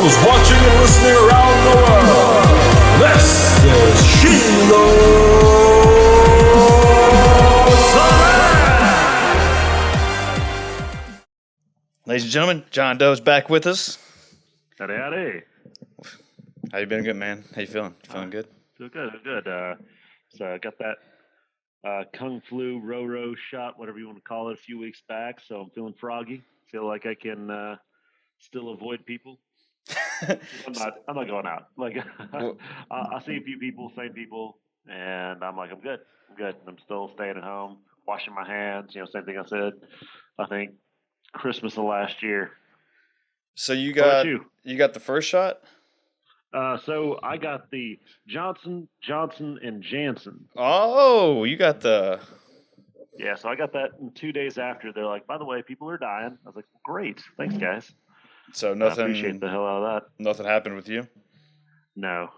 those watching and listening around the world. This is Shelor. Ladies and gentlemen, John Doe's back with us. Howdy, howdy. How you been, good man? How you feeling? Feeling good? Feel good, feel good. So I got that Kung Flu Roro shot, whatever you want to call it, a few weeks back. So I'm feeling froggy. Feel like I can still avoid people. I'm not going out. Like I see a few people, same people, and I'm like, I'm good. I'm still staying at home, washing my hands. Same thing I said. I think Christmas of last year. So you How got about you got the first shot? So I got the Johnson and Janssen. Oh, you got the. Yeah, so I got that 2 days after. They're like, by the way, people are dying. I was like, great, thanks guys. So I appreciate the hell out of that. Nothing happened with you? No,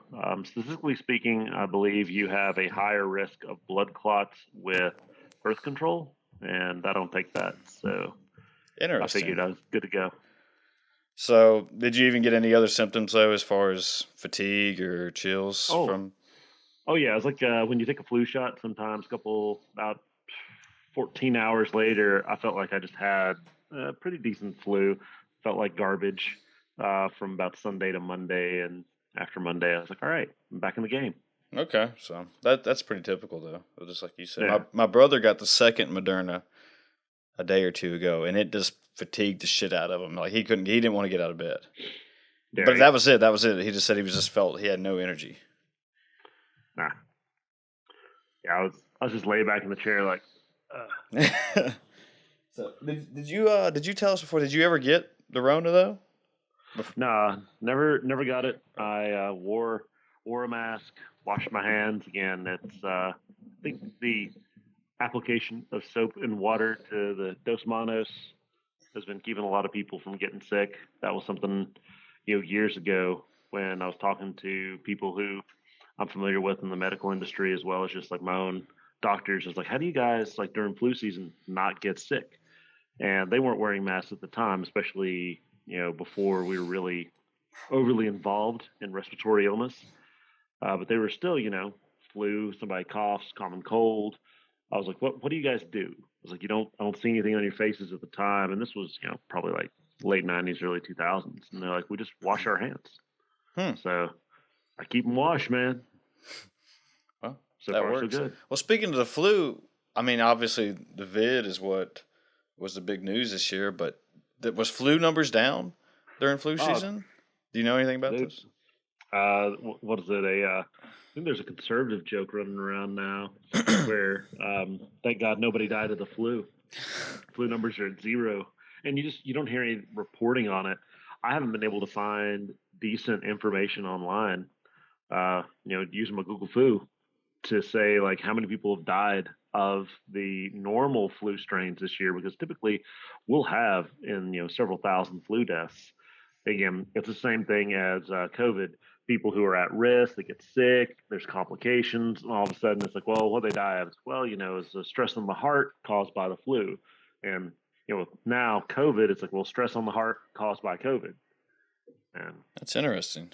specifically speaking, I believe you have a higher risk of blood clots with birth control, and I don't take that. So Interesting. I figured I was good to go. So, did you even get any other symptoms though, as far as fatigue or chills from? Oh yeah, it's like when you take a flu shot. Sometimes about 14 hours later, I felt like I just had a pretty decent flu. Felt like garbage from about Sunday to Monday, and after Monday, I was like, all right, I'm back in the game. Okay, so that's pretty typical though. Just like you said, Yeah. my brother got the second Moderna a day or two ago, and it just fatigued the shit out of him. Like he didn't want to get out of bed. Yeah, But that was it. He just said he had no energy. Nah. Yeah, I was just laid back in the chair like. So did you tell us before? Did you ever get the Rona though? Nah, never got it. I wore a mask, washed my hands again. It's I think the application of soap and water to the Dos Manos has been keeping a lot of people from getting sick. That was something, years ago when I was talking to people who I'm familiar with in the medical industry, as well as just like my own doctors. I was like, how do you guys, like during flu season, not get sick? And they weren't wearing masks at the time, especially, before we were really overly involved in respiratory illness. But they were still, flu, somebody coughs, common cold. I was like, what do you guys do? I was like, I don't see anything on your faces at the time. And this was, probably like late 90s, early 2000s. And they're like, we just wash our hands. So I keep them washed, man. Well, so that far, works. so good. Well, speaking of the flu, I mean, obviously the vid is what was the big news this year, but was flu numbers down during flu season? Do you know anything about this? What is it? I think there's a conservative joke running around now where, thank God nobody died of the flu. Flu numbers are at 0, and you don't hear any reporting on it. I haven't been able to find decent information online. Using my Google Flu to say like how many people have died of the normal flu strains this year, because typically we'll have in several thousand flu deaths. Again, it's the same thing as COVID. People who are at risk, they get sick, there's complications, and all of a sudden it's like, well, what they die of? Well, it's a stress on the heart caused by the flu. And now COVID, it's like, well, stress on the heart caused by COVID. And that's interesting.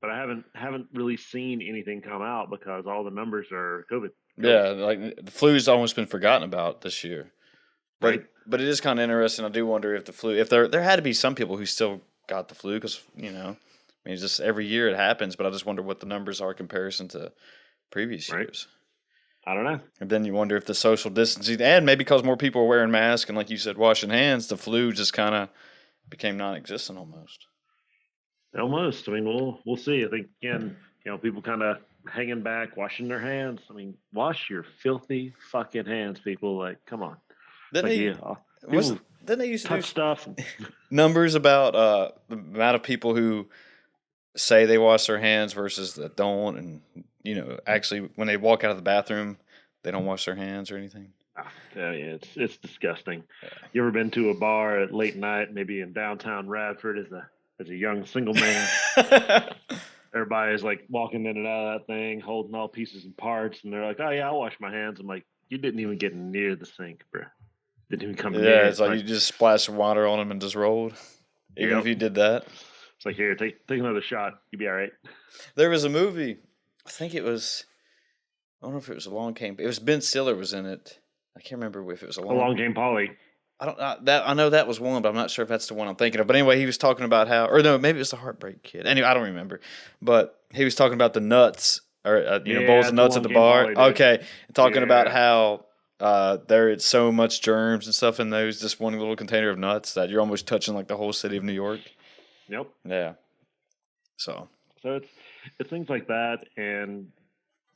But I haven't really seen anything come out because all the numbers are COVID. Yeah, like the flu's almost been forgotten about this year. Right. But it is kind of interesting. I do wonder if the flu, if there had to be some people who still got the flu, because it's just every year it happens. But I just wonder what the numbers are in comparison to previous years. I don't know. And then you wonder if the social distancing, and maybe because more people are wearing masks and, like you said, washing hands, the flu just kind of became non-existent almost. Almost. I mean, we'll see. I think again, people kind of hanging back, washing their hands. I mean, wash your filthy fucking hands, people. Like, come on. Didn't they used to touch stuff? Numbers about the amount of people who say they wash their hands versus that don't, and actually when they walk out of the bathroom, they don't wash their hands or anything. Yeah, it's disgusting. Yeah. You ever been to a bar at late night, maybe in downtown Radford, as a young single man? Everybody's like walking in and out of that thing, holding all pieces and parts, and they're like, "Oh yeah, I'll wash my hands." I'm like, "You didn't even get near the sink, bro. Didn't even come near." Yeah, it's like you just splashed water on them and just rolled. Even if you did that. It's like, here, take another shot. You'll be all right. There was a movie. I think it was. I don't know if it was Along Came. It was Ben Stiller was in it. I can't remember if it was Along came Polly. I don't that I know that was one, but I'm not sure if that's the one I'm thinking of. But anyway, he was talking about how, or no, maybe it was the Heartbreak Kid. Anyway, I don't remember. But he was talking about the nuts, or bowls of nuts at the bar. Okay, and talking about how there is so much germs and stuff in those just one little container of nuts that you're almost touching like the whole city of New York. Yep. Yeah. So it's things like that, and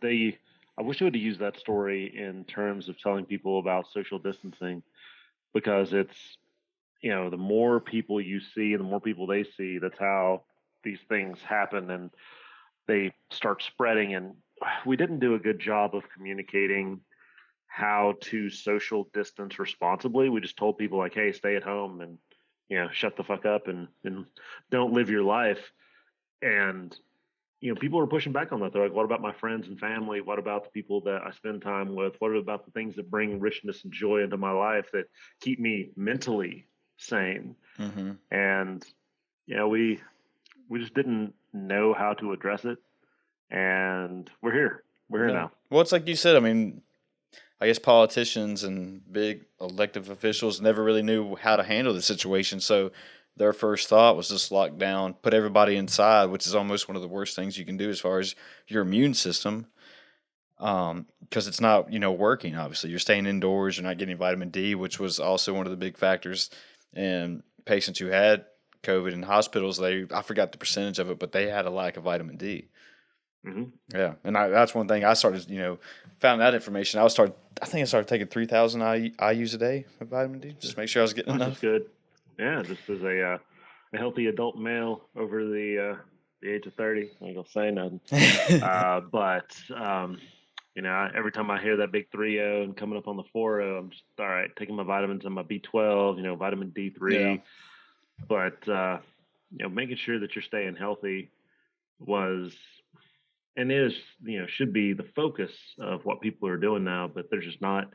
I wish I would have used that story in terms of telling people about social distancing, because it's, the more people you see, the more people they see, that's how these things happen and they start spreading. And we didn't do a good job of communicating how to social distance responsibly. We just told people like, hey, stay at home and, shut the fuck up and don't live your life. And people are pushing back on that. They're like, what about my friends and family? What about the people that I spend time with? What about the things that bring richness and joy into my life that keep me mentally sane? mm-hmm. And, we just didn't know how to address it. And we're here. We're here now. Well, it's like you said. I mean, I guess politicians and big elective officials never really knew how to handle the situation. So their first thought was just lock down, put everybody inside, which is almost one of the worst things you can do as far as your immune system, because it's not, working, obviously. You're staying indoors, you're not getting vitamin D, which was also one of the big factors in patients who had COVID in hospitals. I forgot the percentage of it, but they had a lack of vitamin D. Mm-hmm. Yeah, and that's one thing I started, found that information. I think I started taking 3,000 IUs a day of vitamin D, just to make sure I was getting enough. That's good. Yeah, just as a healthy adult male over the age of 30, I ain't gonna say nothing. But every time I hear that big 3-0 and coming up on the 4-0, I'm just all right, taking my vitamins and my B12, vitamin D3. Yeah. But making sure that you're staying healthy was and is should be the focus of what people are doing now, but they're just not.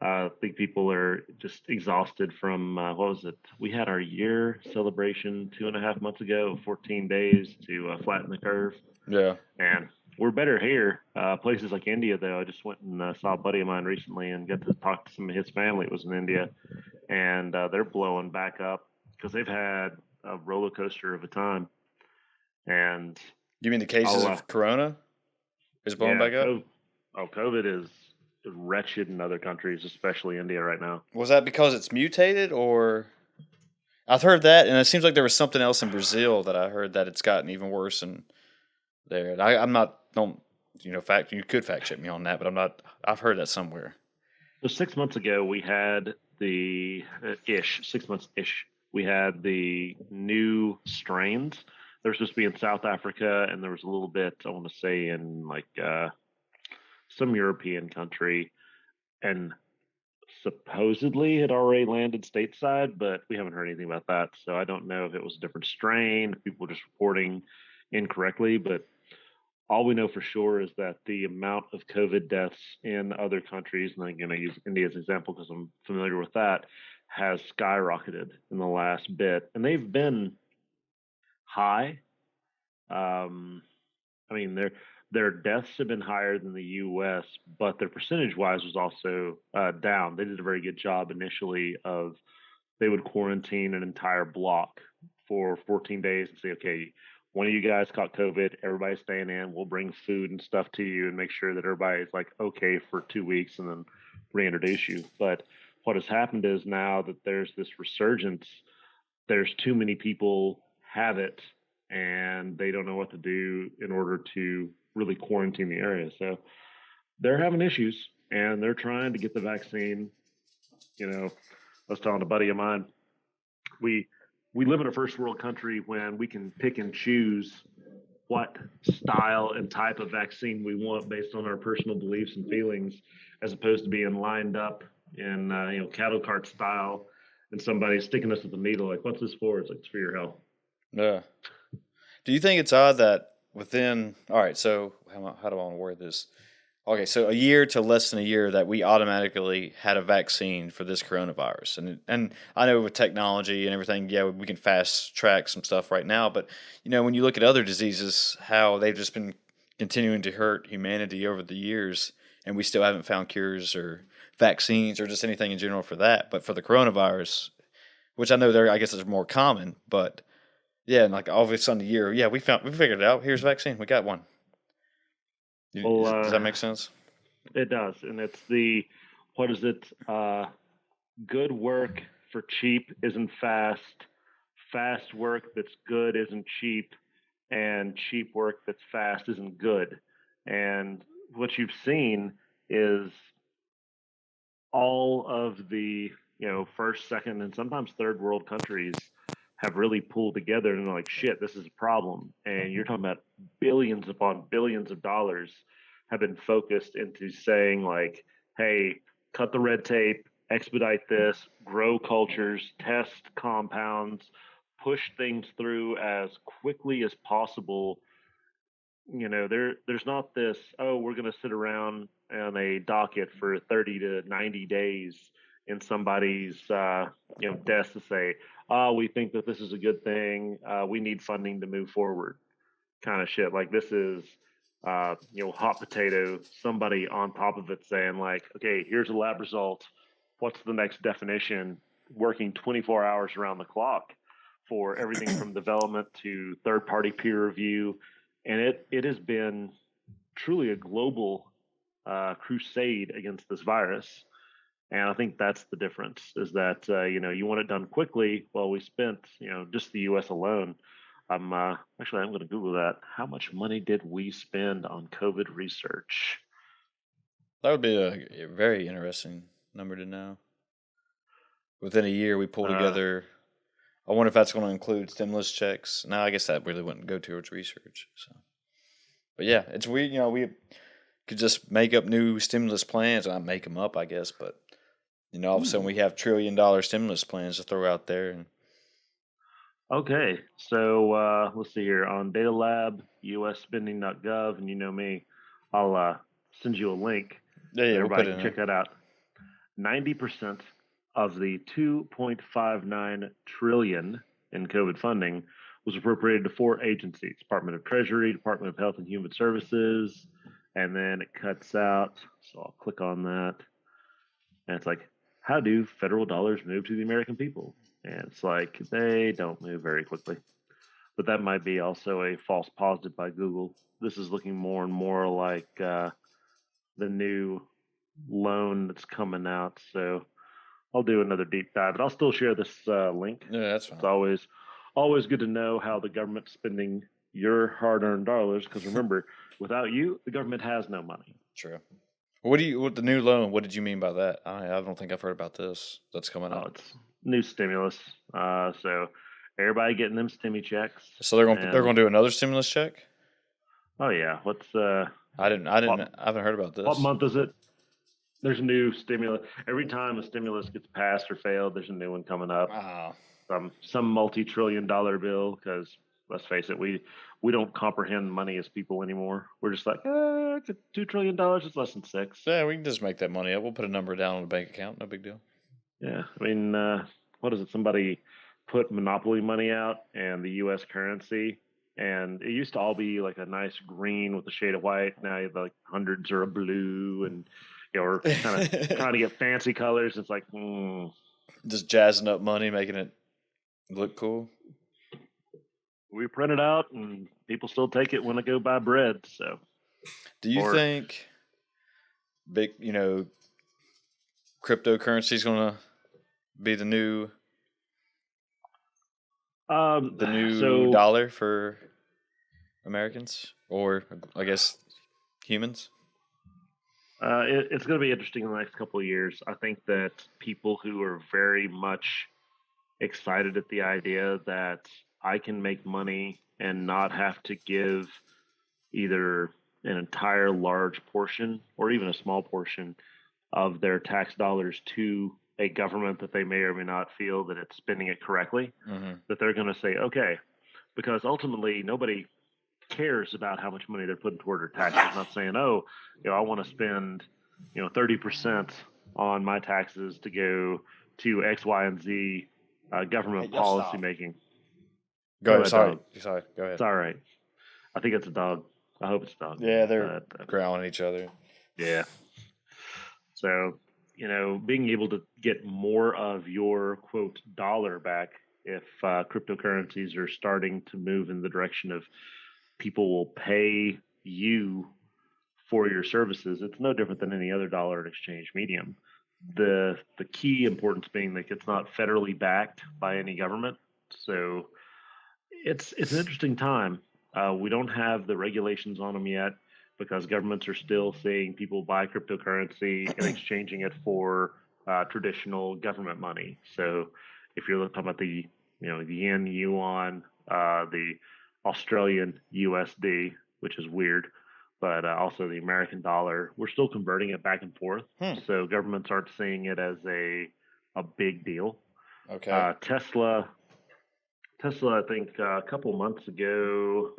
I think people are just exhausted from what was it? We had our year celebration 2.5 months ago, 14 days to flatten the curve. Yeah. And we're better here. Places like India, though, I just went and saw a buddy of mine recently and got to talk to some of his family. It was in India, and they're blowing back up because they've had a roller coaster of a time. And you mean the cases of Corona is blowing back up? COVID is wretched in other countries, especially India right now. Was that because it's mutated, or I've heard that, and it seems like there was something else in Brazil that I heard that it's gotten even worse in there. And I'm not, you could fact check me on that, but I've heard that somewhere. So 6 months ago, we had 6 months ish, we had the new strains. They were supposed to be in South Africa, and there was a little bit, I want to say, in like some European country, and supposedly had already landed stateside, but we haven't heard anything about that. So I don't know if it was a different strain, if people were just reporting incorrectly, but all we know for sure is that the amount of COVID deaths in other countries, and I'm going to use India as an example because I'm familiar with that, has skyrocketed in the last bit. And they've been high. Their deaths have been higher than the U.S., but their percentage-wise was also down. They did a very good job initially of they would quarantine an entire block for 14 days and say, okay, one of you guys caught COVID, everybody's staying in, we'll bring food and stuff to you and make sure that everybody's like okay for 2 weeks and then reintroduce you. But what has happened is now that there's this resurgence, there's too many people have it and they don't know what to do in order to really quarantine the area. So they're having issues and they're trying to get the vaccine. I was telling a buddy of mine, we live in a first world country when we can pick and choose what style and type of vaccine we want based on our personal beliefs and feelings, as opposed to being lined up in cattle cart style and somebody sticking us with the needle like, what's this for? It's like, it's for your health. Yeah. Do you think it's odd that all right, so how do I want to word this? Okay, so a year to less than a year that we automatically had a vaccine for this coronavirus, and I know with technology and everything, yeah, we can fast track some stuff right now, but when you look at other diseases, how they've just been continuing to hurt humanity over the years, and we still haven't found cures or vaccines or just anything in general for that. But for the coronavirus, which I know I guess is more common, but yeah, and like all of a sudden a year, yeah, we figured it out. Here's a vaccine, we got one. Well, Does that make sense? it does, and it's what is it? Good work for cheap isn't fast. Fast work that's good isn't cheap, and cheap work that's fast isn't good. And what you've seen is all of the first, second, and sometimes third world countries have really pulled together and they're like, shit, this is a problem. And you're talking about billions upon billions of dollars have been focused into saying like, hey, cut the red tape, expedite this, grow cultures, test compounds, push things through as quickly as possible. There's not this, oh, we're going to sit around on a docket for 30 to 90 days in somebody's desk to say, oh, we think that this is a good thing, we need funding to move forward, kind of shit. Like, this is hot potato, somebody on top of it saying like, okay, here's a lab result, what's the next definition, working 24 hours around the clock for everything from development to third party peer review. And it has been truly a global crusade against this virus. And I think that's the difference, is that you want it done quickly. Well, we spent just the U.S. alone. I'm going to Google that. How much money did we spend on COVID research? That would be a very interesting number to know. Within a year, we pull together. I wonder if that's going to include stimulus checks. No, I guess that really wouldn't go towards research. So, but yeah, it's weird. We could just make up new stimulus plans. Not make them up, I guess, but all of a sudden we have $1 trillion stimulus plans to throw out there. And okay, so let's see here on Data Lab, USspending.gov, and you know me, I'll send you a link. yeah, everybody can check that out. 90% of the 2.59 trillion in COVID funding was appropriated to 4 agencies: Department of Treasury, Department of Health and Human Services, and then it cuts out. So I'll click on that, and it's like, how do federal dollars move to the American people? And it's like, they don't move very quickly. But that might be also a false positive by Google. This is looking more and more like the new loan that's coming out. So I'll do another deep dive, but I'll still share this link. Yeah, that's fine. It's always good to know how the government's spending your hard-earned dollars, because remember, without you, the government has no money. True. What the new loan? What did you mean by that? I don't think I've heard about this. That's coming up. It's new stimulus. So everybody getting them stimmy checks. So they're going to do another stimulus check. Oh yeah. What's I haven't heard about this. What month is it? There's a new stimulus. Every time a stimulus gets passed or failed, there's a new one coming up. Some multi-trillion-dollar bill, because let's face it, we don't comprehend money as people anymore. We're just like, $2 trillion is less than 6. Yeah, we can just make that money up. We'll put a number down on a bank account. No big deal. Yeah, I mean, what is it? Somebody put monopoly money out and the U.S. currency, and it used to all be like a nice green with a shade of white. Now you have like hundreds are a blue, and we're kind of trying to get fancy colors. It's like, just jazzing up money, making it look cool. We print it out, and people still take it when they go buy bread. So, do you think big, cryptocurrency is going to be the new dollar for Americans, or I guess humans? It's going to be interesting in the next couple of years. I think that people who are very much excited at the idea that I can make money and not have to give either an entire large portion or even a small portion of their tax dollars to a government that they may or may not feel that it's spending it correctly, that they're going to say, okay, because ultimately nobody cares about how much money they're putting toward their taxes. Not saying, oh, I want to spend 30% on my taxes to go to X, Y, and Z government Hey, just policy stop. making. Go Oh, ahead. that Sorry. dog. Sorry. Go ahead. It's all right. I think it's a dog. I hope it's a dog. Yeah, they're But, growling at each other. yeah. So, being able to get more of your quote dollar back if cryptocurrencies are starting to move in the direction of people will pay you for your services, it's no different than any other dollar and exchange medium. The key importance being that it's not federally backed by any government. So it's an interesting time. We don't have the regulations on them yet because governments are still seeing people buy cryptocurrency and exchanging it for traditional government money. So if you're talking about the the yen, yuan, the Australian USD, which is weird, but also the American dollar, we're still converting it back and forth. So governments aren't seeing it as a big deal. Okay. Tesla, I think a couple months ago,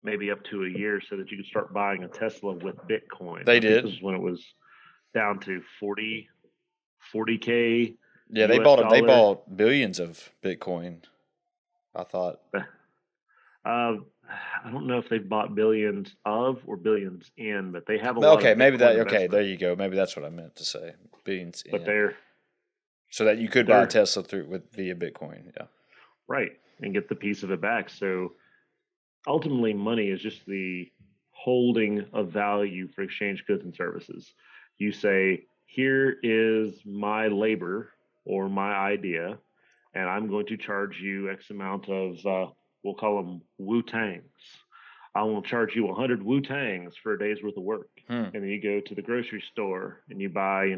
maybe up to a year, said that you could start buying a Tesla with Bitcoin. They I think did. this is when it was down to 40K Yeah, they US bought dollar. they bought billions of Bitcoin. I thought. I don't know if they've bought billions of or billions in, but they have a lot Okay, of maybe Bitcoin that. Okay, investment. there you go. Maybe that's what I meant to say. Billions But in, so that you could buy a they're Tesla via Bitcoin. Yeah. right and get the piece of it back. So ultimately, money is just the holding of value for exchange goods and services. You say, here is my labor or my idea, and I'm going to charge you X amount of, we'll call them Wu-Tangs. I will charge you 100 Wu-Tangs for a day's worth of work. And then you go to the grocery store and you buy,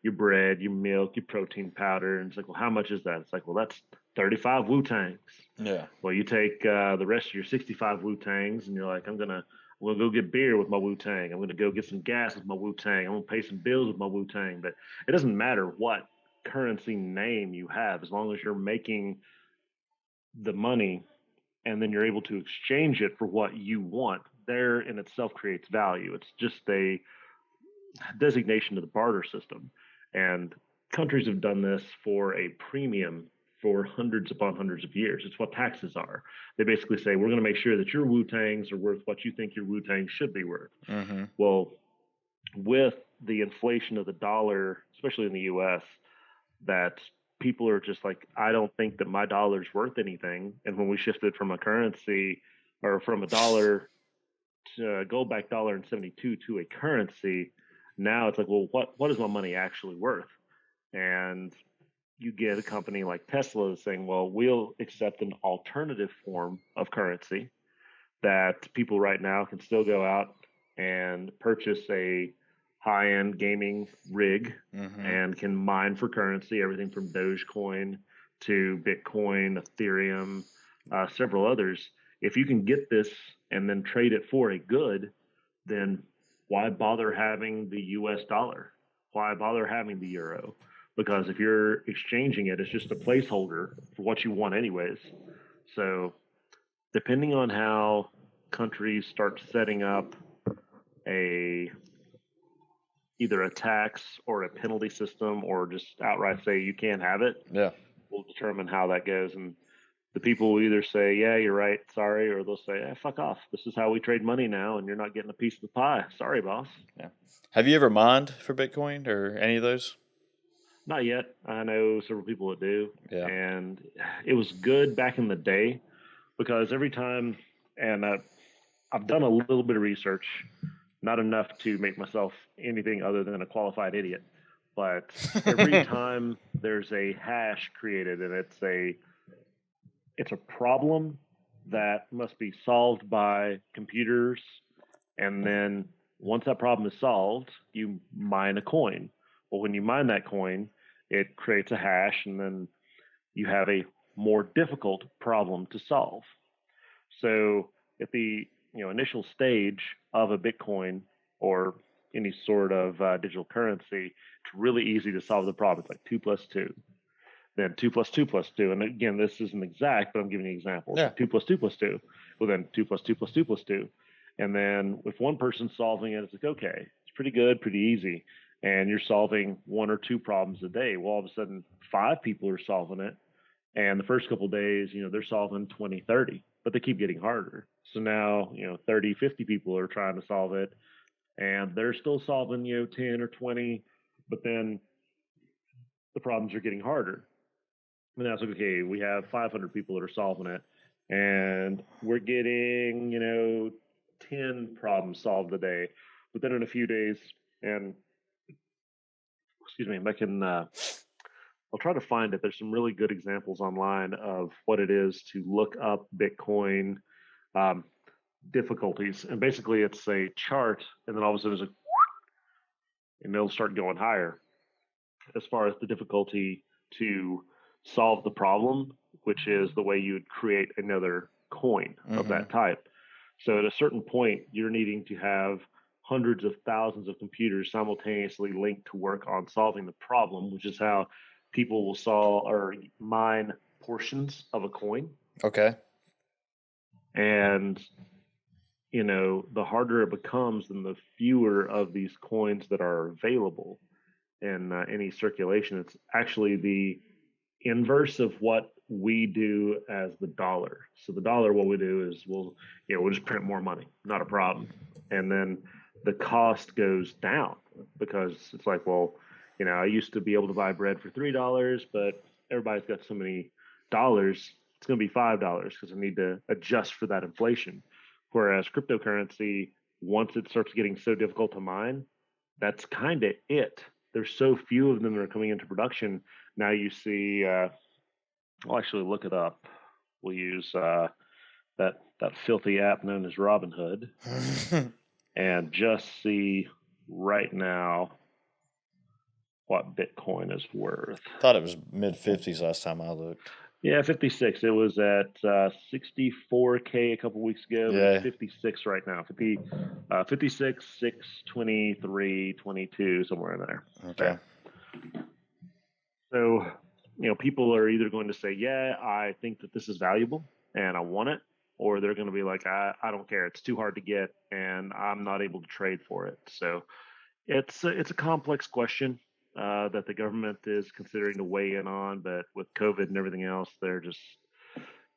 your bread, your milk, your protein powder. And it's like, well, how much is that? It's like, well, that's 35 Wu-Tangs. Yeah. Well, you take the rest of your 65 Wu-Tangs and you're like, I'm gonna go get beer with my Wu-Tang. I'm gonna go get some gas with my Wu-Tang. I'm gonna pay some bills with my Wu-Tang. But it doesn't matter what currency name you have, as long as you're making the money and then you're able to exchange it for what you want. There in itself creates value. It's just a designation of the barter system. And countries have done this for a premium for hundreds upon hundreds of years. It's what taxes are. They basically say, we're going to make sure that your Wu-Tangs are worth what you think your Wu-Tangs should be worth. Mm-hmm. Well, with the inflation of the dollar, especially in the US, that people are just like, I don't think that my dollar's worth anything. And when we shifted from a currency or from a dollar to a gold-backed dollar in 72 to a currency, now it's like, well, what is my money actually worth? And you get a company like Tesla saying, well, we'll accept an alternative form of currency that people right now can still go out and purchase a high-end gaming rig and can mine for currency, everything from Dogecoin to Bitcoin, Ethereum, several others. If you can get this and then trade it for a good, then why bother having the US dollar? Why bother having the euro? Because if you're exchanging it, it's just a placeholder for what you want anyways. So depending on how countries start setting up either a tax or a penalty system or just outright say you can't have it, will determine how that goes. And the people will either say, yeah, you're right, sorry, or they'll say, fuck off. This is how we trade money now, and you're not getting a piece of the pie. Sorry, boss. Yeah. Have you ever mined for Bitcoin or any of those? Not yet. I know several people that do. Yeah. And it was good back in the day because every time, and I've done a little bit of research, not enough to make myself anything other than a qualified idiot. But every time there's a hash created and it's a problem that must be solved by computers. And then once that problem is solved, you mine a coin. Well, when you mine that coin, it creates a hash, and then you have a more difficult problem to solve. So at the initial stage of a Bitcoin or any sort of digital currency, it's really easy to solve the problem. It's like 2 + 2. then 2 plus 2 plus 2. And again, this isn't exact, but I'm giving you examples. Yeah. So 2 plus 2 plus 2. Well, then 2 plus 2 plus 2 plus 2. And then if one person's solving it, it's like, okay, it's pretty good, pretty easy. And you're solving 1 or 2 problems a day. Well, all of a sudden, 5 people are solving it. And the first couple of days, they're solving 20, 30, but they keep getting harder. So now, 30, 50 people are trying to solve it, and they're still solving, 10 or 20, but then the problems are getting harder. And that's like, okay, we have 500 people that are solving it, and we're getting, 10 problems solved a day. But then in a few days, and excuse me, I'll try to find it. There's some really good examples online of what it is to look up Bitcoin um, difficulties. And basically, it's a chart, and then all of a sudden, and it'll start going higher as far as the difficulty to solve the problem, which is the way you would create another coin of that type. So at a certain point, you're needing to have hundreds of thousands of computers simultaneously linked to work on solving the problem, which is how people will solve or mine portions of a coin. Okay. And the harder it becomes, then the fewer of these coins that are available in any circulation. It's actually the inverse of what we do as the dollar. So the dollar, what we do is we'll just print more money, not a problem. And then the cost goes down because it's like, well, I used to be able to buy bread for $3, but everybody's got so many dollars, it's going to be $5 because I need to adjust for that inflation. Whereas cryptocurrency, once it starts getting so difficult to mine, that's kind of it. There's so few of them that are coming into production. Now you see, I'll actually look it up. We'll use that filthy app known as Robinhood and just see right now what Bitcoin is worth. Thought it was mid-50s last time I looked. Yeah, 56. It was at 64K a couple weeks ago. But Yeah. it's 56 right now. 56, 6, 23, 22, somewhere in there. Okay. So, people are either going to say, yeah, I think that this is valuable and I want it, or they're going to be like, I don't care. It's too hard to get and I'm not able to trade for it. So it's a complex question that the government is considering to weigh in on, but with COVID and everything else, they're just,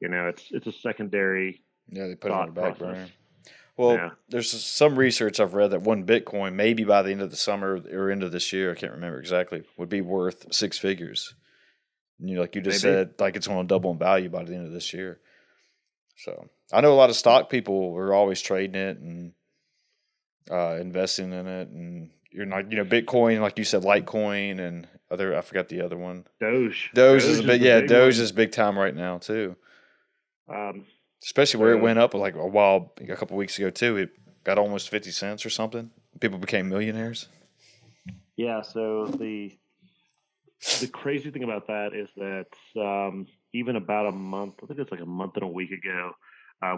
it's a secondary. Yeah, they put it on the back process. burner. Well, Yeah. there's some research I've read that one Bitcoin, maybe by the end of the summer or end of this year, I can't remember exactly, would be worth 6 figures. And like you just said, like it's going to double in value by the end of this year. So I know a lot of stock people are always trading it and investing in it, and you're not, Bitcoin, like you said, Litecoin and I forgot the other one. Doge is the big Doge one. is big time right now too. So- Especially where it went up like a couple weeks ago too. It got almost 50 cents or something. People became millionaires. Yeah. So the crazy thing about that is that even about a month, I think it's like a month and a week ago,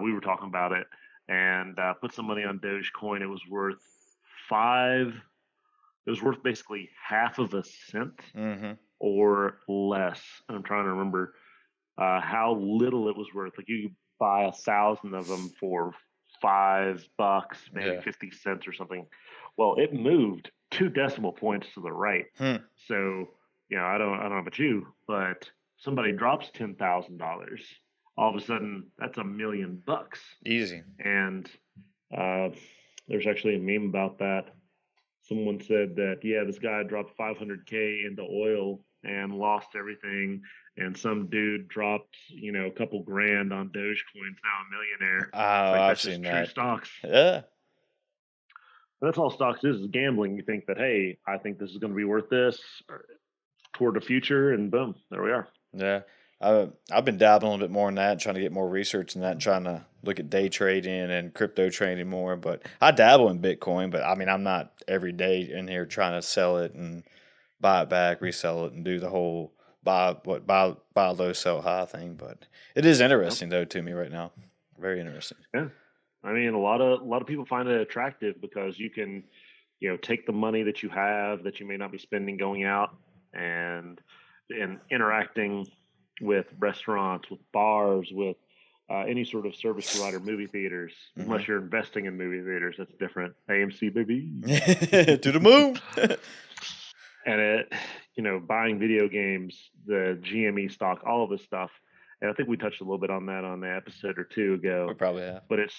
we were talking about it and put some money on Dogecoin. It was worth it was worth basically half of a cent or less. I'm trying to remember how little it was worth. Like you could buy 1,000 of them for $5, maybe 50 cents or something. Well, it moved 2 decimal points to the right. So, I don't know about you, but somebody drops $10,000, all of a sudden that's $1 million. Easy. And there's actually a meme about that. Someone said that, yeah, this guy dropped 500K into oil and lost everything. And some dude dropped, a couple grand on Dogecoin's now a millionaire. I've seen that. True stocks. Yeah. That's all stocks is gambling. You think that, hey, I think this is going to be worth this toward the future, and boom, there we are. Yeah. I've been dabbling a little bit more in that, trying to get more research in that, and trying to look at day trading and crypto trading more. But I dabble in Bitcoin, but I mean, I'm not every day in here trying to sell it and buy it back, resell it, and do the whole buy low, sell high thing. But it is interesting though to me right now. Very interesting. Yeah. I mean, a lot of people find it attractive because you can, take the money that you have that you may not be spending going out and and interacting with restaurants, with bars, with any sort of service provider, movie theaters, Mm-hmm. unless you're investing in movie theaters, that's different. AMC, baby. To the moon. And buying video games, the GME stock, all of this stuff. And I think we touched a little bit on that on the episode or two We ago. probably have. But it's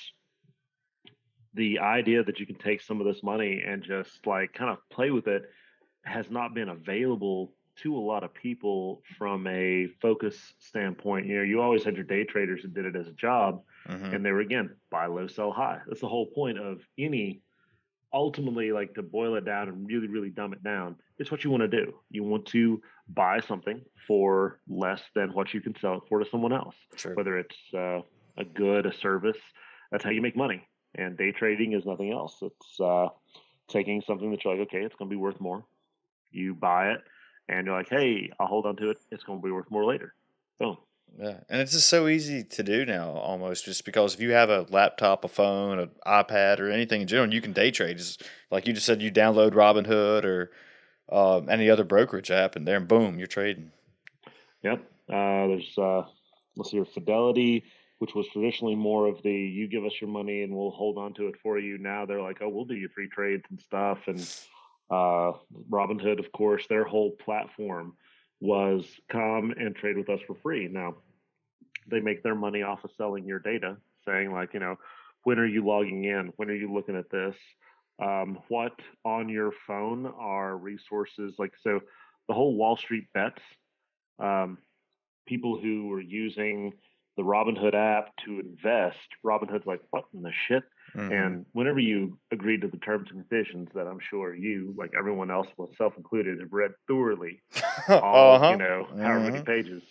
the idea that you can take some of this money and just like kind of play with it has not been available to a lot of people from a focus standpoint. You always had your day traders that did it as a job, Mm-hmm. and they were, again, buy low, sell high. That's the whole point of any, ultimately, like, to boil it down and really, really dumb it down. It's what you want to do. You want to buy something for less than what you can sell it for to someone else, True. whether it's a good, a service. That's how you make money. And day trading is nothing else. It's taking something that you're like, okay, it's going to be worth more. You buy it, and you're like, hey, I'll hold on to it. It's going to be worth more later. Boom. Yeah, and it's just so easy to do now, almost just because if you have a laptop, a phone, an iPad, or anything in general, you can day trade. Just like you just said, you download Robinhood or any other brokerage app, and there, boom, you're trading. Yep. There's let's see, Fidelity, which was traditionally more of the you give us your money and we'll hold on to it for you. Now they're like, oh, we'll do your free trades and stuff. And Robinhood, of course, their whole platform was come and trade with us for free. Now they make their money off of selling your data, saying like, when are you logging in? When are you looking at this? What on your phone are resources like? So the whole Wall Street bets. Um, People who were using the Robinhood app to invest, Robinhood's like, what in the shit? Mm-hmm. And whenever you agreed to the terms and conditions that I'm sure you, like everyone else, myself included, have read thoroughly, all, however many pages,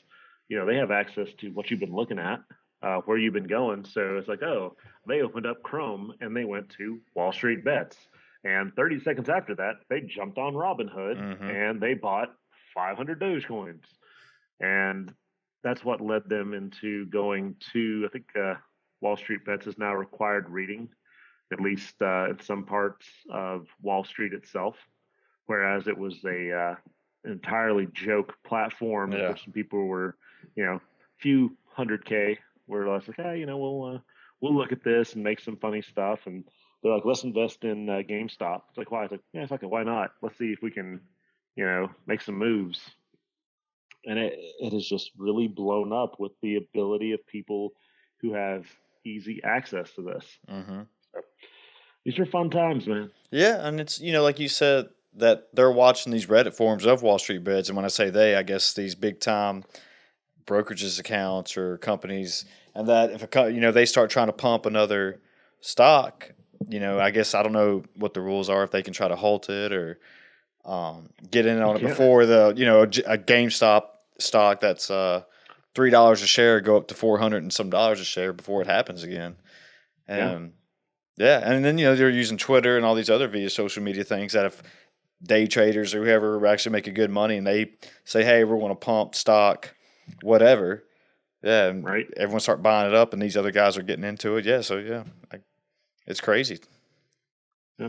they have access to what you've been looking at, where you've been going. So it's like, oh, they opened up Chrome and they went to Wall Street Bets. And 30 seconds after that, they jumped on Robinhood and they bought 500 Dogecoins. And that's what led them into going to, I think, Wall Street Bets is now required reading, at least in some parts of Wall Street itself, whereas it was a entirely joke platform in which some people were, few 100K were less like, hey, we'll look at this and make some funny stuff, and they're like, let's invest in GameStop. It's like, why? It's like, yeah, fuck it, why not? Let's see if we can, make some moves. And it has just really blown up with the ability of people who have easy access to this. Mm-hmm. So, these are fun times, man. Yeah, and it's, like you said, that they're watching these Reddit forums of Wall Street Bets, and when I say they, I guess these big time brokerages accounts or companies, and that if they start trying to pump another stock, I guess I don't know what the rules are if they can try to halt it or get in on it before the a GameStop stock that's $3 a share go up to $400 and some dollars a share before it happens again. And and then they're using Twitter and all these other via social media things that if day traders or whoever actually make a good money and they say, hey, we're going to pump stock, whatever. Yeah, right. Everyone start buying it up, and these other guys are getting into it. Yeah, so it's crazy.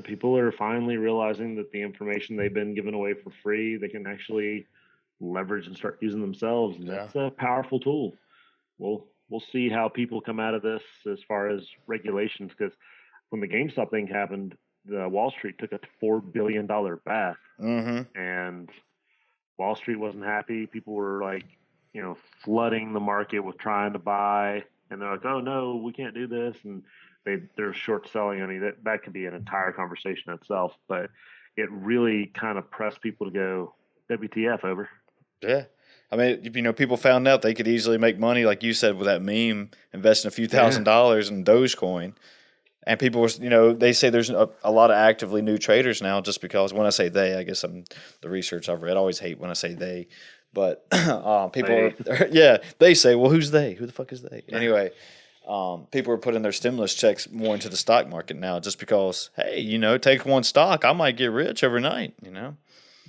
People are finally realizing that the information they've been given away for free, they can actually leverage and start using themselves, and that's a powerful tool. We'll see how people come out of this as far as regulations, because when the GameStop thing happened, the Wall Street took a $4 billion bath, and Wall Street wasn't happy. People were like, flooding the market with trying to buy, and they're like, oh no, we can't do this, and they're short selling. I mean, that could be an entire conversation itself, but it really kind of pressed people to go, WTF, over. Yeah. I mean, people found out they could easily make money, like you said, with that meme, investing a few $1,000s in Dogecoin. And people were, they say there's a lot of actively new traders now just because when I say they, I guess I'm the research I've read. I always hate when I say they. But people they say, well, who's they? Who the fuck is they? Anyway, people are putting their stimulus checks more into the stock market now just because, hey, take one stock, I might get rich overnight,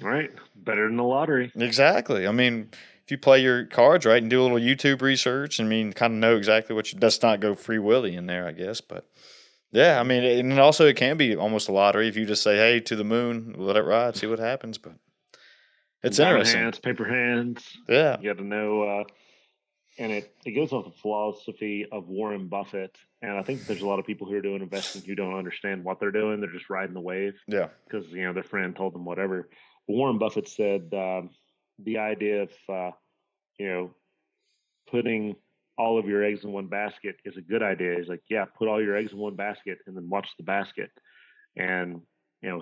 Right. Better than the lottery. Exactly. I mean, if you play your cards right and do a little YouTube research, kind of know exactly what does not go free willy in there, I guess. But yeah, I mean, and also it can be almost a lottery if you just say, hey, to the moon, let it ride, see what happens. But It's diamond interesting. hands, paper hands. Yeah. You got to know, and it goes off the philosophy of Warren Buffett. And I think there's a lot of people who are doing investing who don't understand what they're doing. They're just riding the wave Yeah. because their friend told them whatever. But Warren Buffett said the idea of putting all of your eggs in one basket is a good idea. He's like, yeah, put all your eggs in one basket and then watch the basket. And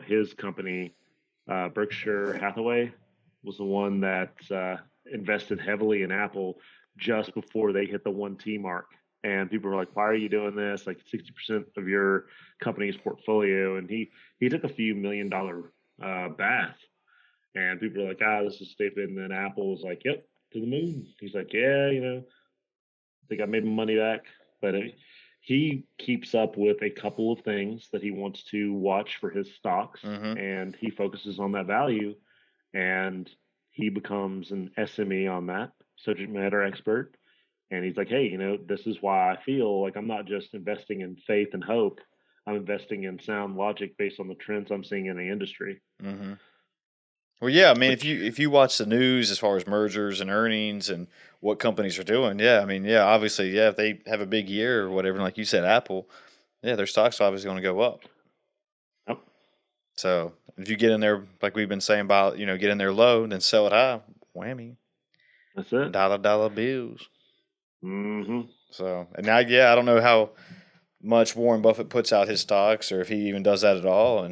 his company, Berkshire Hathaway, was the one that invested heavily in Apple just before they hit the 1T mark. And people were like, why are you doing this? Like 60% of your company's portfolio. And he took a few $1 million bath. And people were like, this is stupid. And then Apple was like, yep, to the moon. He's like, yeah, I think I made my money back. But he keeps up with a couple of things that he wants to watch for his stocks. Mm-hmm. And he focuses on that value. And he becomes an SME on that, subject matter expert. And he's like, hey, this is why I feel like I'm not just investing in faith and hope. I'm investing in sound logic based on the trends I'm seeing in the industry. Mm-hmm. Well, yeah, I mean, if you watch the news as far as mergers and earnings and what companies are doing, yeah, I mean, yeah, obviously, yeah, if they have a big year or whatever, like you said, Apple, yeah, their stock's obviously going to go up. Yep. So if you get in there, like we've been saying about, get in there low, then sell it high, whammy, That's it. dollar bills. Mm-hmm. So, and now, yeah, I don't know how much Warren Buffett puts out his stocks or if he even does that at all.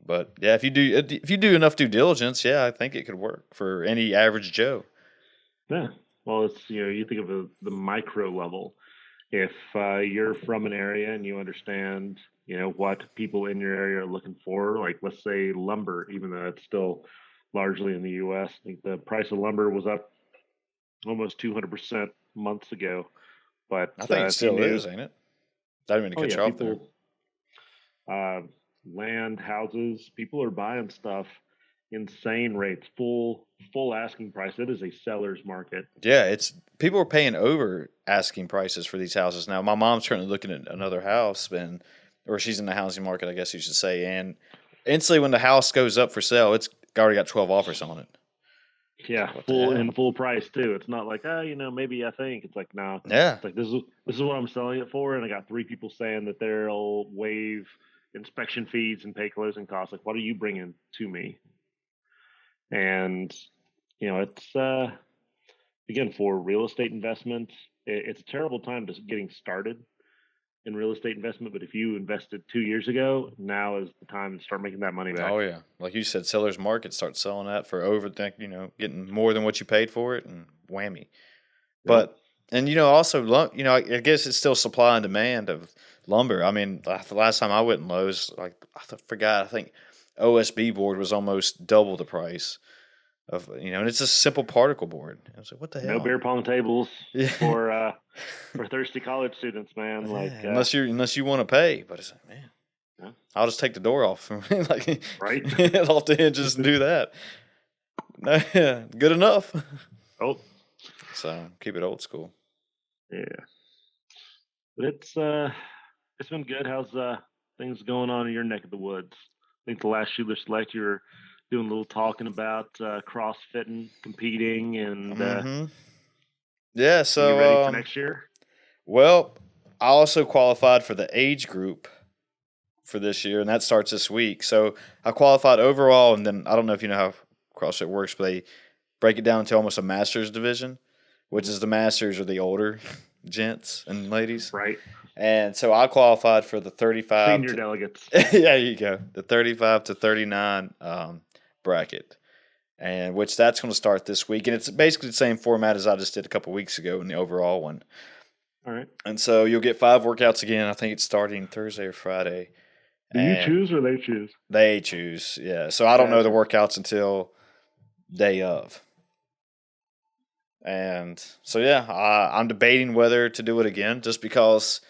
But yeah, if you do enough due diligence, yeah, I think it could work for any average Joe. Yeah. Well, it's you think of the micro level. If you're from an area and you understand what people in your area are looking for, like let's say lumber, even though it's still largely in the U.S. I think the price of lumber was up almost 200% months ago. But I think it still is, ain't it? I didn't mean to cut you off people, land, houses, people are buying stuff, insane rates, full asking price. It is a seller's market. Yeah, it's people are paying over asking prices for these houses now. My mom's currently looking at another house, or she's in the housing market, I guess you should say. And instantly, when the house goes up for sale, it's already got 12 offers on it. Yeah, full price too. It's not like maybe I think. It's like no. Yeah. It's like this is what I'm selling it for, and I got 3 people saying that they'll waive inspection fees and pay closing costs. Like, what are you bringing to me? And it's again for real estate investment. It's a terrible time to getting started in real estate investment. But if you invested 2 years ago, now is the time to start making that money back. Oh yeah, like you said, seller's market. Start selling that for getting more than what you paid for it, and whammy. But and also I guess it's still supply and demand of lumber. I mean, the last time I went in Lowe's, like I forgot, I think OSB board was almost double the price of and it's a simple particle board. I was like, what the hell? No beer pong tables for thirsty college students, man. Like unless you want to pay, but it's like, man, I'll just take the door off, like right off the hinges and do that. Good enough. Oh, so keep it old school. Yeah, but it's been good. How's things going on in your neck of the woods? I think the last Shelor Select you were doing a little talking about CrossFitting, competing, and yeah. So you ready for next year? Well, I also qualified for the age group for this year, and that starts this week. So I qualified overall, and then I don't know if you know how CrossFit works, but they break it down into almost a master's division, which is the masters are the older gents and ladies. Right. And so I qualified for the 35. Senior delegates. Yeah, you go. The 35 to 39 bracket, and which that's going to start this week. And it's basically the same format as I just did a couple weeks ago in the overall one. All right. And so you'll get 5 workouts again. I think it's starting Thursday or Friday. Do you choose or they choose? They choose, yeah. So I don't know the workouts until day of. And so, yeah, I'm debating whether to do it again just because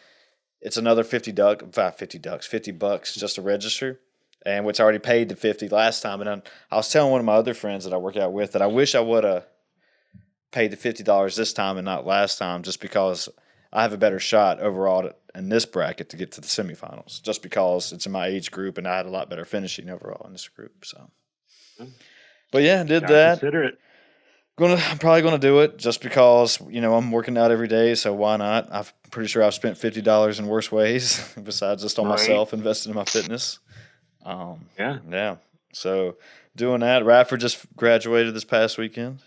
it's another $50 just to register, and which I already paid the $50 last time. And I was telling one of my other friends that I work out with that I wish I would have paid the $50 this time and not last time, just because I have a better shot overall in this bracket to get to the semifinals, just because it's in my age group and I had a lot better finishing overall in this group. So But yeah, did Gotta that. consider it. I'm probably gonna do it just because I'm working out every day, so why not? I'm pretty sure I've spent $50 in worse ways besides just on Right. myself, investing in my fitness. Yeah. Yeah. So doing that. Radford just graduated this past weekend.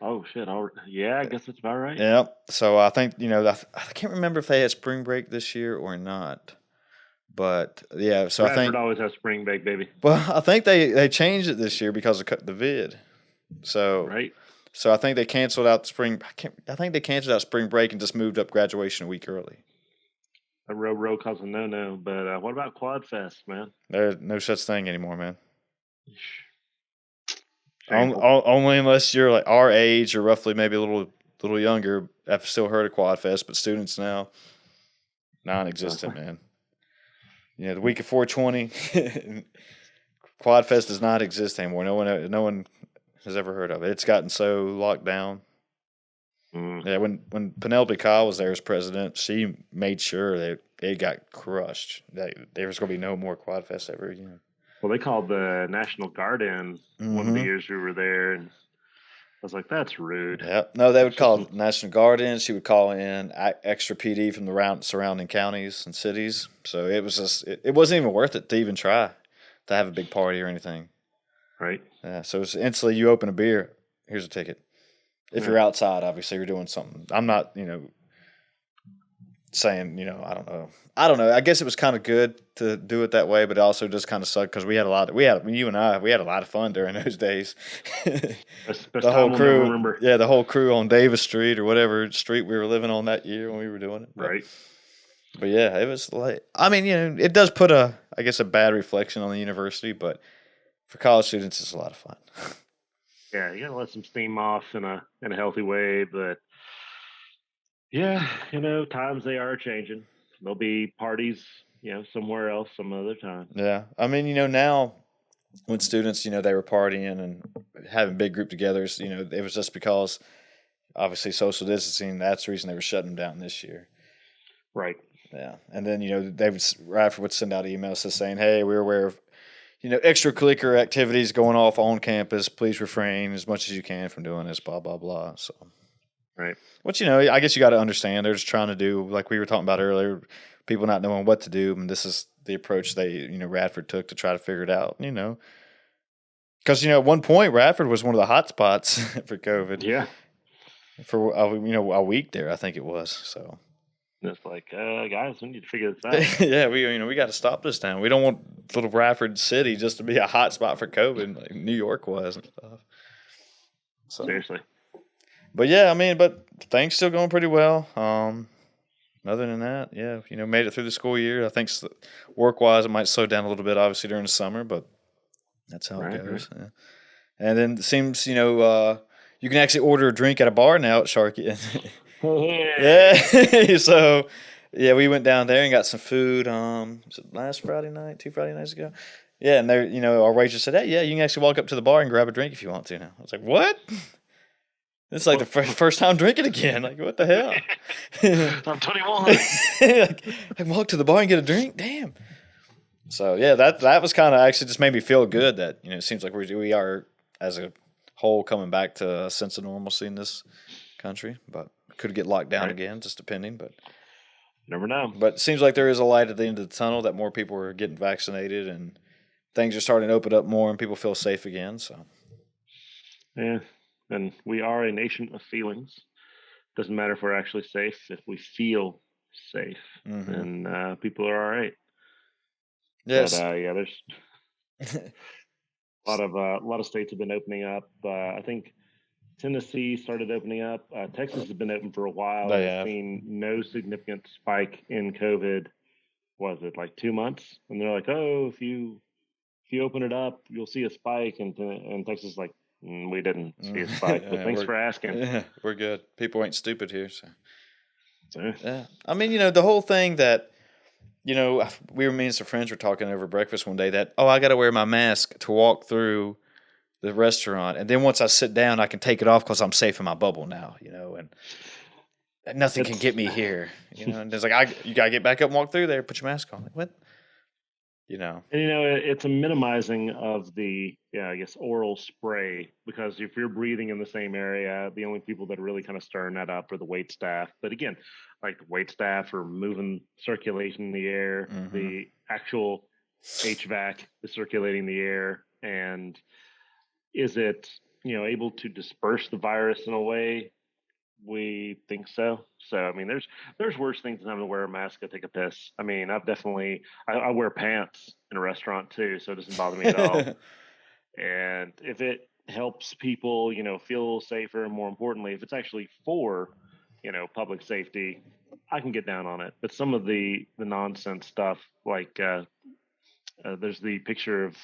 Oh shit. Yeah, I guess that's about right. Yeah. So I think I can't remember if they had spring break this year or not, but yeah. So I Bradford think, always has spring break, baby. well, I think they changed it this year because of the vid. So Right. So I think they canceled out spring. I think they canceled out spring break and just moved up graduation a week early. A row calls a no. But what about Quad Fest, man? There's no such thing anymore, man. Shameful. Only unless you're like our age or roughly maybe a little younger. I've still heard of Quad Fest, but students now non-existent, man. Yeah, the week of 420, Quad Fest does not exist anymore. No one has ever heard of it. It's gotten so locked down. Yeah, when Penelope Kyle was there as president, she made sure they got crushed. There was going to be no more Quad Fest ever again. Well, they called the National Guard in one of the years we were there, and I was like, "That's rude." Yeah, no, they would call National Guard in. She would call in extra PD from the surrounding counties and cities. So it was just it wasn't even worth it to even try to have a big party or anything. Right. Yeah. So it's instantly you open a beer. Here's a ticket. If you're outside, obviously you're doing something. I'm not, saying, I don't know. I guess it was kind of good to do it that way, but it also just kind of sucked because we had a lot of fun during those days. The whole crew, the whole crew on Davis Street or whatever street we were living on that year when we were doing it. Right. But yeah, it was like, I mean, it does put a bad reflection on the university, but for college students, it's a lot of fun. Yeah, you gotta let some steam off in a healthy way, but yeah, times they are changing. There'll be parties, somewhere else some other time. Yeah, I mean, now when students, they were partying and having big group togethers, it was just because obviously social distancing. That's the reason they were shutting them down this year. Right. Yeah, and then Radford would send out emails to saying, "Hey, we're aware of extracurricular activities going off on campus. Please refrain as much as you can from doing this, blah, blah, blah." So, right. Which, I guess you got to understand. They're just trying to do, like we were talking about earlier, people not knowing what to do. And this is the approach Radford took to try to figure it out, Because, at one point, Radford was one of the hot spots for COVID. Yeah. For, a week there, I think it was. So. It's like, guys, we need to figure this out. Yeah, we got to stop this down. We don't want little Radford City just to be a hot spot for COVID, like New York was and stuff. So, seriously. But yeah, I mean, but things still going pretty well. Other than that, yeah, made it through the school year. I think work wise, it might slow down a little bit, obviously during the summer, but that's how it goes. Right. Yeah. And then it seems, you can actually order a drink at a bar now at Sharky. Yeah. So, yeah, we went down there and got some food. Was it last Friday night, 2 Friday nights ago? Yeah, and there, our waitress said, "Hey, yeah, you can actually walk up to the bar and grab a drink if you want to." Now I was like, "What?" It's like the first time drinking again. Like, what the hell? I'm 21. Like, I can walk to the bar and get a drink. Damn. So yeah, that was kind of actually just made me feel good that it seems like we are as a whole coming back to a sense of normalcy in this country, but could get locked down again, just depending. But never know. But it seems like there is a light at the end of the tunnel that more people are getting vaccinated and things are starting to open up more and people feel safe again. So yeah, and we are a nation of feelings. Doesn't matter if we're actually safe. If we feel safe, then people are all right. Yes. But yeah, there's a lot of states have been opening up. I think Tennessee started opening up. Texas has been open for a while. I've seen no significant spike in COVID. Was it like 2 months? And they're like, "Oh, if you open it up, you'll see a spike." And Texas is like, "We didn't see a spike." But thanks for asking. Yeah, we're good. People ain't stupid here. So yeah, I mean, the whole thing that me and some friends were talking over breakfast one day that I got to wear my mask to walk through the restaurant, and then once I sit down, I can take it off because I'm safe in my bubble now, and nothing can get me here, And it's like you gotta get back up and walk through there, put your mask on. Like, what? And it's a minimizing of the, I guess, oral spray, because if you're breathing in the same area, the only people that are really kind of stirring that up are the wait staff. But again, like the wait staff are moving circulation in the air, the actual HVAC is circulating the air, and is it, able to disperse the virus in a way? We think so. So I mean, there's worse things than having to wear a mask to take a piss. I mean, I wear pants in a restaurant too, so it doesn't bother me at all. And if it helps people, feel safer, and more importantly, if it's actually for, public safety, I can get down on it. But some of the nonsense stuff, like there's the picture of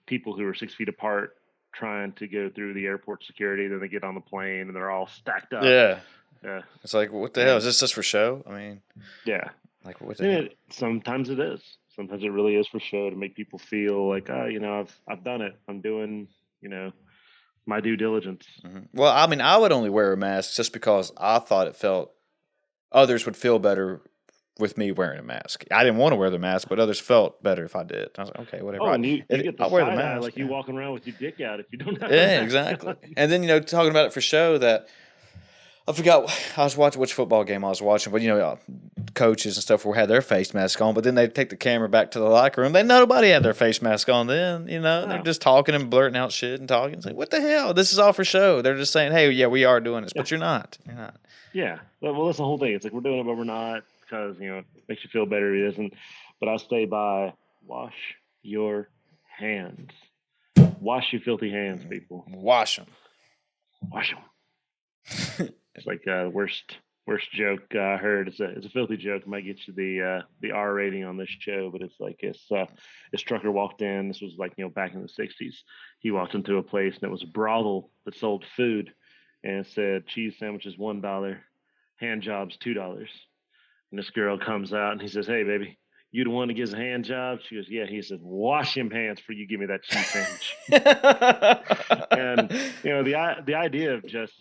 people who are 6 feet apart trying to go through the airport security. Then they get on the plane and they're all stacked up. Yeah. Yeah. It's like, what the hell? Is this just for show? I mean, yeah. Like, what the hell? Sometimes it is. Sometimes it really is for show, to make people feel like, I've done it. I'm doing, my due diligence. Well, I mean, I would only wear a mask just because I thought others would feel better with me wearing a mask. I didn't want to wear the mask, but others felt better if I did. I was like, okay, whatever. Oh, and you get the I'll wear the side eye, mask, like you walking around with your dick out if you don't have Yeah, exactly. And then, talking about it for show, that I forgot, I was watching which football game I was watching, but, coaches and stuff had their face mask on, but then they'd take the camera back to the locker room. Nobody had their face mask on then, They're just talking and blurting out shit and talking. It's like, what the hell? This is all for show. They're just saying, hey, yeah, we are doing this, but you're not. You're not. Yeah. Well, that's the whole thing. It's like, we're doing it, but we're not, because, it makes you feel better. It isn't. But I stay by, wash your hands. Wash your filthy hands, people. Wash them. Wash them. It's like worst joke I heard. It's a filthy joke. It might get you the R rating on this show, but it's like this trucker walked in. This was like, back in the 60s. He walked into a place and it was a brothel that sold food, and it said cheese sandwiches $1, hand jobs $2. And this girl comes out and he says, "Hey, baby, you the one that gives a hand job?" She goes, "Yeah." He said, "Wash them hands before you give me that cheese sandwich." And the idea of just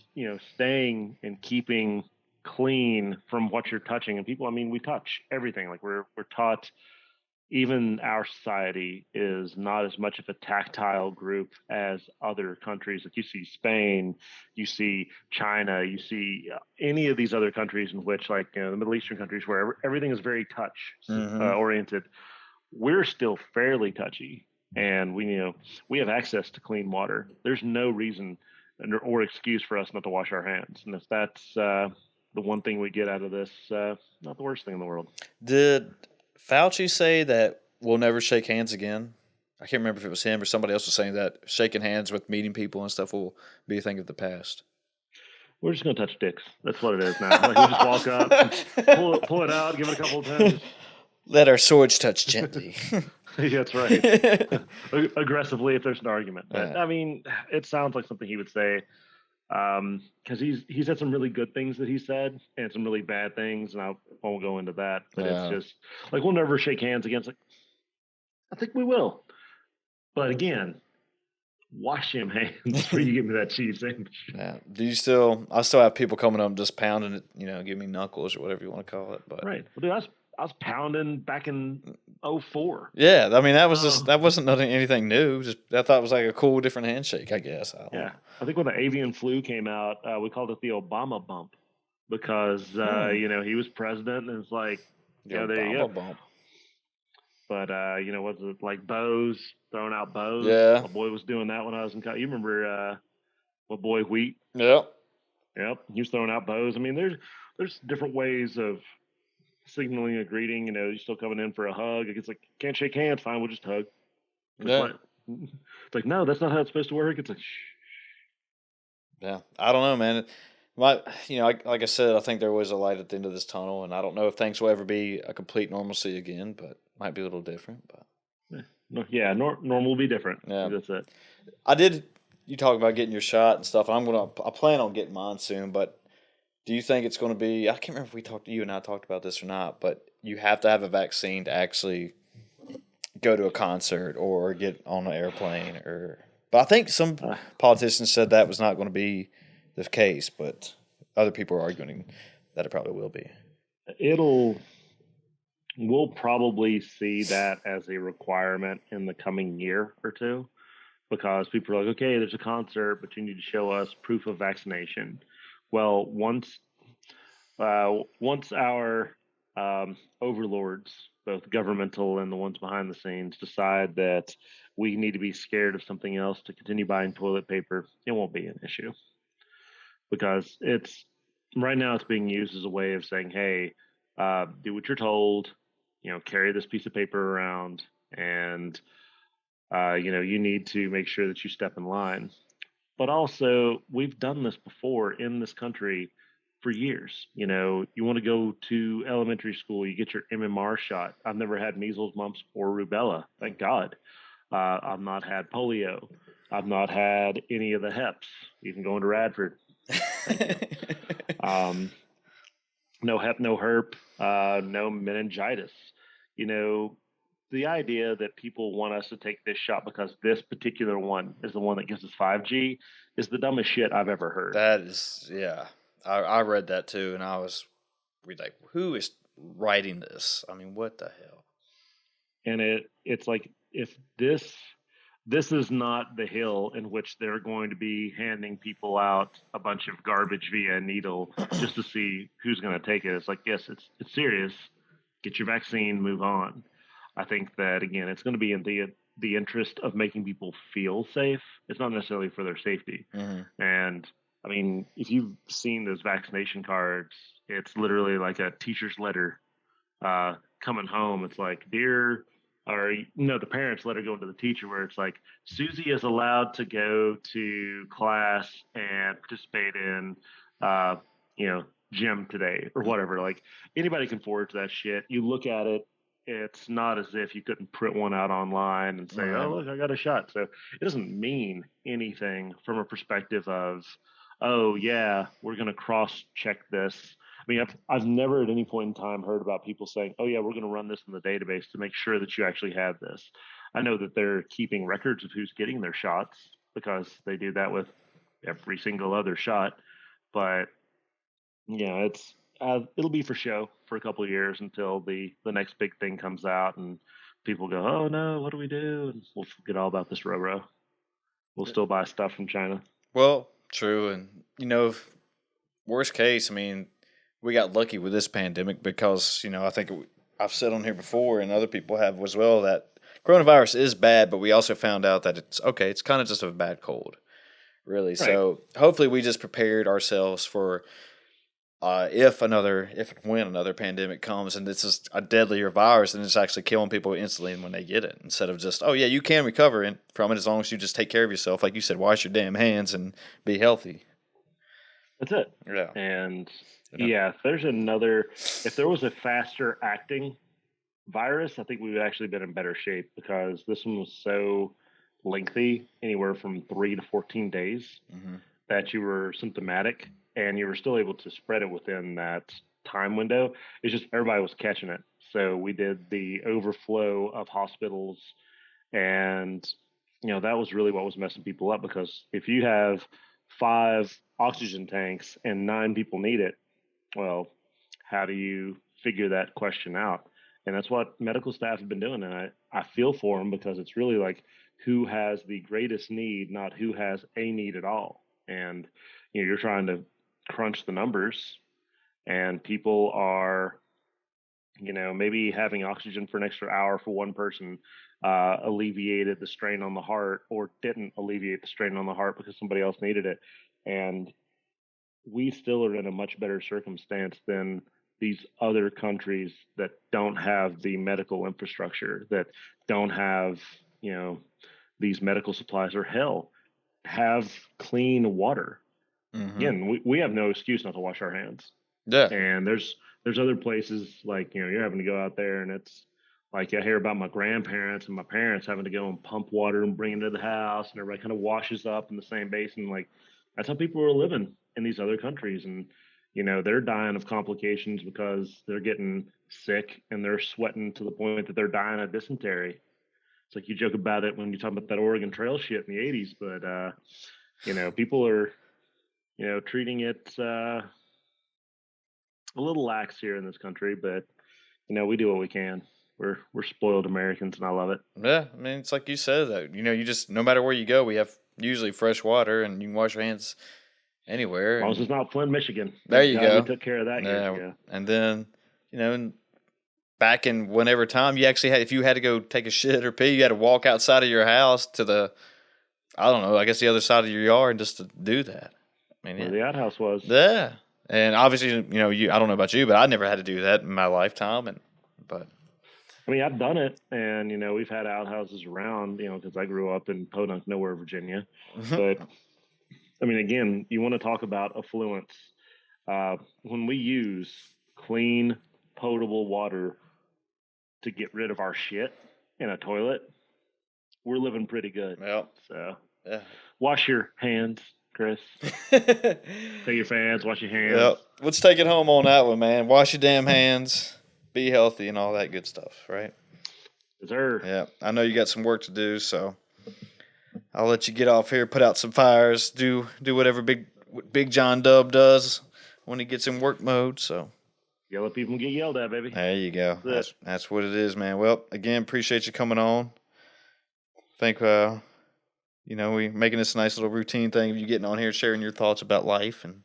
staying and keeping clean from what you're touching, and people, I mean, we touch everything. Like we're taught. Even our society is not as much of a tactile group as other countries. Like you see Spain, you see China, you see any of these other countries in which, like the Middle Eastern countries, where everything is very touch oriented. We're still fairly touchy, and we have access to clean water. There's no reason or excuse for us not to wash our hands. And if that's the one thing we get out of this, not the worst thing in the world. Did Fauci say that we'll never shake hands again? I can't remember if it was him or somebody else was saying that shaking hands with meeting people and stuff will be a thing of the past. We're just going to touch dicks. That's what it is now. Like, we just walk up, pull it out, give it a couple of times. Let our swords touch gently. Yeah, that's right. Aggressively if there's an argument. But, Yeah. I mean, it sounds like something he would say. Because he's had some really good things that he said and some really bad things, and I won't go into that. But It's just like, we'll never shake hands again. It's like, I think we will, but again, wash them hands before you give me that cheese sandwich. Yeah. I still have people coming up and just pounding it, give me knuckles or whatever you want to call it. But right. Well, dude, I was pounding back in 2004. Yeah, I mean that wasn't anything new. Just I thought it was like a cool different handshake, I guess. I think when the avian flu came out, we called it the Obama bump, because he was president, and it's like, there you go. Bump. But was it like bows, throwing out bows? Yeah, my boy was doing that when I was in college. You remember my boy Wheat? Yep. He was throwing out bows. I mean, there's different ways of signaling a greeting. You're still coming in for a hug. It's like, can't shake hands. Fine, we'll just hug. It's like, no, that's not how it's supposed to work. It's like, shh. Yeah, I don't know, man. Like I said, I think there was a light at the end of this tunnel, and I don't know if things will ever be a complete normalcy again, but might be a little different. But normal will be different. Yeah, that's it. You talk about getting your shot and stuff. I plan on getting mine soon, but do you think it's going to be? I can't remember if you and I talked about this or not, but you have to have a vaccine to actually go to a concert or get on an airplane But I think some politicians said that was not going to be the case, but other people are arguing that it probably will be. we'll probably see that as a requirement in the coming year or two because people are like, okay, there's a concert, but you need to show us proof of vaccination. Well, once our overlords, both governmental and the ones behind the scenes, decide that we need to be scared of something else to continue buying toilet paper, it won't be an issue because it's right now it's being used as a way of saying, hey, do what you're told, carry this piece of paper around, and you need to make sure that you step in line. But also, we've done this before in this country for years. You want to go to elementary school, you get your MMR shot. I've never had measles, mumps, or rubella, thank God. I've not had polio. I've not had any of the HEPs, even going to Radford. Thank you. No hep, no herp, no meningitis. You know, the idea that people want us to take this shot because this particular one is the one that gives us 5G is the dumbest shit I've ever heard. That is, yeah. I read that too, and we like, who is writing this? I mean, what the hell? And it's like if this is not the hill in which they're going to be handing people out a bunch of garbage via needle just to see who's going to take it. It's like, yes, it's serious. Get your vaccine, move on. I think that again, it's going to be in the interest of making people feel safe. It's not necessarily for their safety. Mm-hmm. And I mean, if you've seen those vaccination cards, it's literally like a teacher's letter coming home. It's like, dear, or the parents letter going to the teacher where it's like, Susie is allowed to go to class and participate in, uh, gym today or whatever. Like anybody can forward to that shit. You look at it. It's not as if you couldn't print one out online and say, Right. "Oh, look, I got a shot." So it doesn't mean anything from a perspective of, "Oh, yeah, we're going to cross check this." I mean, I've never at any point in time heard about people saying, "Oh yeah, we're going to run this in the database to make sure that you actually have this." I know that they're keeping records of who's getting their shots because they do that with every single other shot. But it's it'll be for show for a couple of years until the next big thing comes out and people go, "Oh no, what do we do?" And we'll forget all about this row. We'll still buy stuff from China. Well, true, and worst case, I mean, we got lucky with this pandemic because I think I've said on here before, and other people have as well, that coronavirus is bad, but we also found out that it's okay. It's kind of just a bad cold, really. Right. So hopefully, we just prepared ourselves for if and when another pandemic comes, and this is a deadlier virus, and it's actually killing people instantly when they get it, instead of just, oh yeah, you can recover from it as long as you just take care of yourself, like you said, wash your damn hands and be healthy. That's it. Yeah. And You yeah, if there was a faster acting virus, I think we would actually been in better shape because this one was so lengthy, anywhere from 3 to 14 days, Mhm. that you were symptomatic and you were still able to spread it within that time window. It's just everybody was catching it. So we did the overflow of hospitals, and that was really what was messing people up because if you have 5 oxygen tanks and 9 people need it, well, how do you figure that question out? And that's what medical staff have been doing. And I feel for them because it's really like who has the greatest need, not who has a need at all. And you're trying to crunch the numbers, and people are maybe having oxygen for an extra hour for one person alleviated the strain on the heart, or didn't alleviate the strain on the heart because somebody else needed it. And we still are in a much better circumstance than these other countries that don't have the medical infrastructure, that don't have, these medical supplies, or hell, have clean water. Mhm. Again, we have no excuse not to wash our hands. Yeah. And there's other places like you're having to go out there, and it's like I hear about my grandparents and my parents having to go and pump water and bring it to the house, and everybody kind of washes up in the same basin. Like that's how people are living in these other countries, and they're dying of complications because they're getting sick and they're sweating to the point that they're dying of dysentery. It's like you joke about it when you talk about that Oregon Trail shit in the '80s, but people are treating it a little lax here in this country, but we do what we can. We're spoiled Americans, and I love it. Yeah, I mean, it's like you said, though. You just, no matter where you go, we have usually fresh water and you can wash your hands anywhere. As long as And it's not Flint, Michigan. there Thank you God go. We took care of that years ago. And then, and back in whenever time, you actually had, if you had to go take a shit or pee, you had to walk outside of your house to I don't know, I guess the other side of your yard just to do that. I mean, Where the outhouse was. Yeah. And obviously, I don't know about you, but I never had to do that in my lifetime. But I mean, I've done it, and we've had outhouses around, because I grew up in Podunk, nowhere, Virginia. But I mean, again, you want to talk about affluence. When we use clean, potable water to get rid of our shit in a toilet, we're living pretty good. Well, So yeah. wash your hands, Chris. Take your fans, wash your hands. Yep. Let's take it home on that one, man. Wash your damn hands, be healthy, and all that good stuff, right? Yes, sir. Yeah. I know you got some work to do, so I'll let you get off here, put out some fires, do whatever Big John Dub does when he gets in work mode. So Yell at people and get yelled at, baby. there you go. That's what it is, man. Well, again, appreciate you coming on. Think we making this a nice little routine thing of you getting on here, sharing your thoughts about life and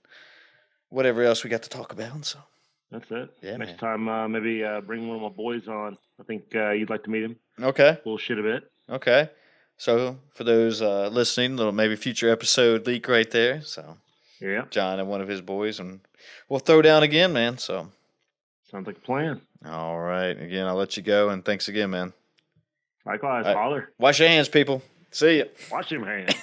whatever else we got to talk about. So that's it. Yeah, Next man. time, maybe bring one of my boys on. I think you'd like to meet him. Okay. Bullshit a bit. Okay. So for those listening, little maybe future episode leak right there. So Yeah. John and one of his boys, and we'll throw down again, man. So Sounds like a plan. all right. Again, I'll let you go, and thanks again, man. Likewise, All right. father. Wash your hands, people. See ya. Wash him hands.